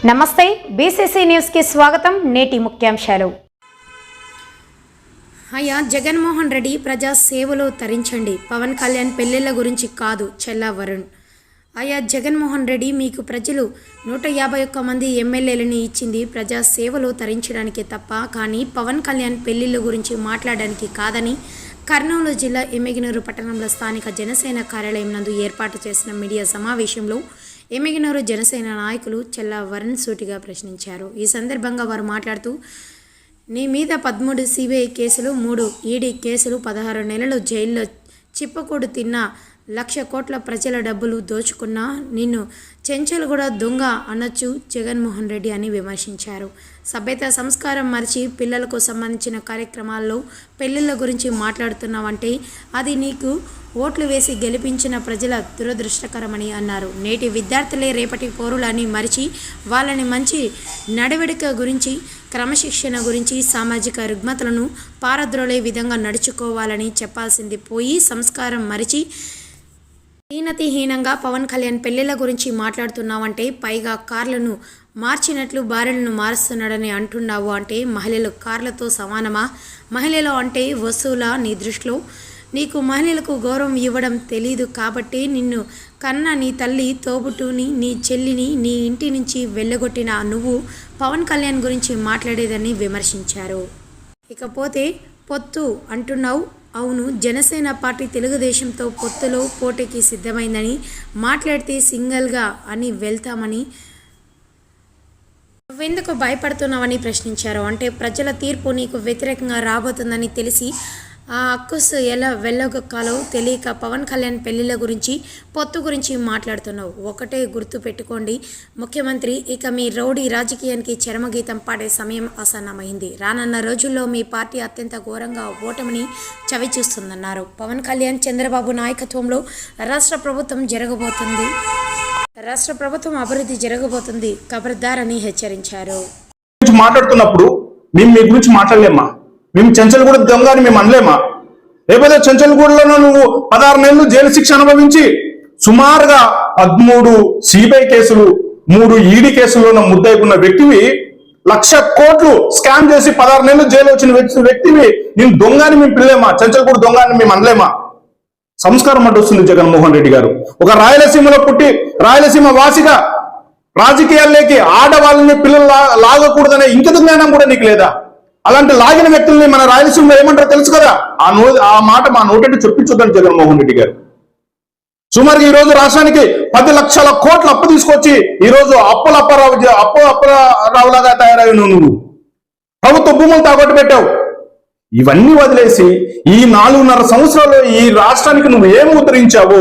నమస్తే BCC news కి స్వాగతం. నేటి ముఖ్యాంశాలు. అయ్యా జగన్మోహన్ రెడ్డి ప్రజా సేవలో తరించండి. పవన్ కళ్యాణ్ పెళ్లిళ్ల గురించి కాదు చెల్లా వరుణ్. అయ్యా జగన్మోహన్ రెడ్డి మీకు ప్రజలు 151 మంది ఎమ్మెల్యేలని ఇచ్చింది ప్రజా సేవలో తరించడానికి తప్ప, కానీ పవన్ కళ్యాణ్ పెళ్లిళ్ల గురించి మాట్లాడడానికి కాదని కర్నూలు జిల్లా ఎమ్మిగనూరు పట్టణంలో స్థానిక జనసేన కార్యాలయం నందు ఏర్పాటు చేసిన మీడియా సమావేశంలో ఎమ్మిగనూరు జనసేన నాయకులు చెల్లా వరుణ్ సూటిగా ప్రశ్నించారు. ఈ సందర్భంగా వారు మాట్లాడుతూ, నీ మీద 13 సిబిఐ కేసులు, 3 ఈడీ కేసులు, 16 నెలలు జైల్లో చిప్పకూడు తిన్నా, 1,00,000 కోట్ల ప్రజల డబ్బులు దోచుకున్నా నిన్ను చెంచల్గూడ దొంగ అనొచ్చు జగన్మోహన్ రెడ్డి అని విమర్శించారు. సభ్యత సంస్కారం మరిచి పిల్లలకు సంబంధించిన కార్యక్రమాల్లో పెళ్లిళ్ల గురించి మాట్లాడుతున్నావంటే అది నీకు ఓట్లు వేసి గెలిపించిన ప్రజల దురదృష్టకరమని అన్నారు. నేటి విద్యార్థులే రేపటి పౌరులని మరిచి వాళ్ళని మంచి నడవడిక గురించి, క్రమశిక్షణ గురించి, సామాజిక రుగ్మతలను పారద్రోలే విధంగా నడుచుకోవాలని చెప్పాల్సింది పోయి సంస్కారం మరిచి హీనతిహీనంగా పవన్ కళ్యాణ్ పెళ్లిళ్ల గురించి మాట్లాడుతున్నావంటే, పైగా కార్లను మార్చినట్లు భార్యలను మారుస్తున్నాడని అంటున్నావు అంటే మహిళలు కార్లతో సమానమా? మహిళలు అంటే వస్తువులా నీ దృష్టిలో? నీకు మహిళలకు గౌరవం ఇవ్వడం తెలీదు కాబట్టి నిన్ను కన్న నీ తల్లి, తోబుట్టుని, నీ చెల్లిని నీ ఇంటి నుంచి వెళ్ళగొట్టిన నువ్వు పవన్ కళ్యాణ్ గురించి మాట్లాడేదని విమర్శించారు. ఇకపోతే పొత్తు అంటున్నావు. అవును, జనసేన పార్టీ తెలుగుదేశంతో పొత్తులో పోటీకి సిద్ధమైందని మాట్లాడితే సింగిల్గా అని వెళ్తామని నువ్వెందుకు భయపడుతున్నావని ప్రశ్నించారు. అంటే ప్రజల తీర్పు నీకు వ్యతిరేకంగా రాబోతుందని తెలిసి ఆ అక్కుస్ ఎలా వెళ్ళగొక్కాలో తెలియక పవన్ కళ్యాణ్ పెళ్లిళ్ల గురించి, పొత్తు గురించి మాట్లాడుతున్నావు. ఒకటే గుర్తు పెట్టుకోండి ముఖ్యమంత్రి, ఇక మీ రౌడీ రాజకీయానికి చరమగీతం పాడే సమయం ఆసన్నమైంది. రానున్న రోజుల్లో మీ పార్టీ అత్యంత ఘోరంగా ఓటమిని చవిచూస్తుందన్నారు. పవన్ కళ్యాణ్, చంద్రబాబు నాయకత్వంలో రాష్ట్ర ప్రభుత్వం అభివృద్ధి జరగబోతుంది, ఖబర్దార్ అని హెచ్చరించారు. మాట్లాడుతున్నప్పుడు మేము మీ గురించి మాట్లాడలేమా? మేము చెంచల్గూడ దొంగ అని మేము అనలేమా? లేకపోతే చెంచల్గూడలో నువ్వు 16 నెలలు జైలు శిక్ష అనుభవించి సుమారుగా 13 సిబిఐ కేసులు, 3 ఈడీ కేసుల్లో ముద్దయికున్న వ్యక్తివి, 1,00,000 కోట్లు స్కామ్ చేసి 16 నెలలు జైలు వచ్చిన వ్యక్తివి నేను దొంగ అని మేము పిల్లలేమా? చెంచల్గూడ దొంగ అని మేము అనలేమా? సంస్కారం అంటూ వస్తుంది జగన్మోహన్ రెడ్డి గారు. ఒక రాయలసీమలో పుట్టి రాయలసీమ వాసిగా రాజకీయాల్లోకి ఆడవాళ్ళని పిల్లలు లాగకూడదనే ఇంకిత జ్ఞానం కూడా నీకు లేదా? అలాంటి లాగిన వ్యక్తుల్ని మన రాయలసీమలో ఏమంటారో తెలుసు కదా. ఆ మాట మా నోటంటే చెప్పించొద్దని జగన్మోహన్ రెడ్డి గారు. సుమారుగా ఈ రోజు రాష్ట్రానికి 10 లక్షల కోట్ల అప్పు తీసుకొచ్చి ఈ రోజు అప్పరావులాగా తయారయ్యావు నువ్వు. ప్రభుత్వ భూములు తాకట్టు పెట్టావు. ఇవన్నీ వదిలేసి ఈ 4.5 సంవత్సరాల్లో ఈ రాష్ట్రానికి నువ్వు ఏం ఉద్ధరించావో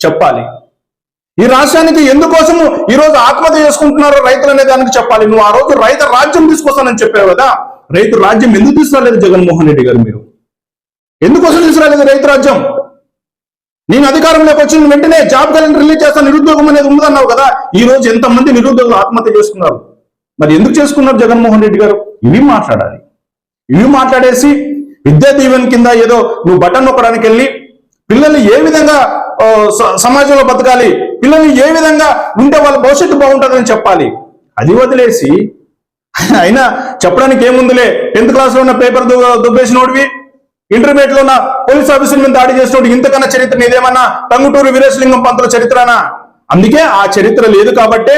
చెప్పాలి. ఈ రాష్ట్రానికి ఎందుకోసము ఈ రోజు ఆత్మహత్య చేసుకుంటున్నారో రైతులు అనే దానికి చెప్పాలి. నువ్వు ఆ రోజు రైతు రాజ్యం తీసుకొస్తానని చెప్పావు కదా. రైతు రాజ్యం ఎందుకు తీసుకురాలేదు జగన్మోహన్ రెడ్డి గారు? మీరు ఎందుకోసం తీసుకురాలేదు రైతు రాజ్యం? నేను అధికారంలోకి వచ్చిన వెంటనే జాబ్ క్యాలెండర్ రిలీజ్ చేస్తాను, నిరుద్యోగం అనేది ఉందన్నావు కదా. ఈ రోజు ఎంతమంది నిరుద్యోగులు ఆత్మహత్య చేసుకున్నారు? మరి ఎందుకు చేసుకున్నారు జగన్మోహన్ రెడ్డి గారు? ఇవి మాట్లాడాలి. ఇవి మాట్లాడేసి విద్యా దీవెన కింద ఏదో నువ్వు బటన్ నొక్కడానికి వెళ్ళి పిల్లల్ని ఏ విధంగా సమాజంలో బతకాలి, పిల్లల్ని ఏ విధంగా ఉంటే వాళ్ళ భవిష్యత్తు బాగుంటుందని చెప్పాలి. అది వదిలేసి అయినా చెప్పడానికి ఏముందిలే, 10th క్లాస్ లో ఉన్న పేపర్ దుబ్బేసినోడివి, ఇంటర్మీడియట్ లో ఉన్న పోలీస్ ఆఫీసర్ మీద దాడి చేసినోడు, ఇంతకన్నా చరిత్ర నీదేమన్నా టంగుటూరు వీరేశలింగం పంతుల చరిత్రనా? అందుకే ఆ చరిత్ర లేదు కాబట్టే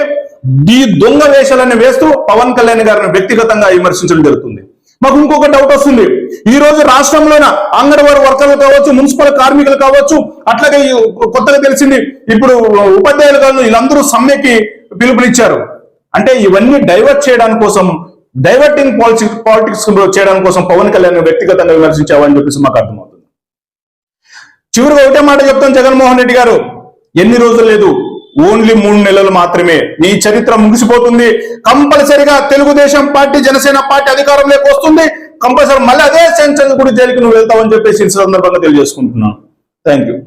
ఈ దొంగ వేషాలని వేస్తూ పవన్ కళ్యాణ్ గారిని వ్యక్తిగతంగా విమర్శించడం జరుగుతుంది. మాకు ఇంకొక డౌట్ వస్తుంది. ఈ రోజు రాష్ట్రంలోన అంగన్వాడీ వర్కర్లు కావచ్చు, మున్సిపల్ కార్మికులు కావచ్చు, అట్లాగే కొత్తగా తెలిసింది ఇప్పుడు ఉపాధ్యాయులు కాదు, వీళ్ళందరూ సమ్మెకి పిలుపునిచ్చారు. అంటే ఇవన్నీ డైవర్ట్ చేయడానికి కోసం, డైవర్టింగ్ పాలిటిక్స్ చేయడానికి కోసం పవన్ కళ్యాణ్ వ్యక్తిగతంగా విమర్శించావని చెప్పేసి మాకు అర్థమవుతుంది. చివరిగా ఒకటే మాట చెప్తాను జగన్మోహన్ రెడ్డి గారు, ఎన్ని రోజులు లేదు, ఓన్లీ 3 నెలలు మాత్రమే నీ చరిత్ర ముగిసిపోతుంది. కంపల్సరిగా తెలుగుదేశం పార్టీ, జనసేన పార్టీ అధికారంలోకి వస్తుంది. కంపల్సరీ మళ్ళీ అదే చెంచల్గూడ జైలుకి నువ్వు వెళ్తావని చెప్పేసి ఈ సందర్భంగా తెలియజేసుకుంటున్నాను. Thank you.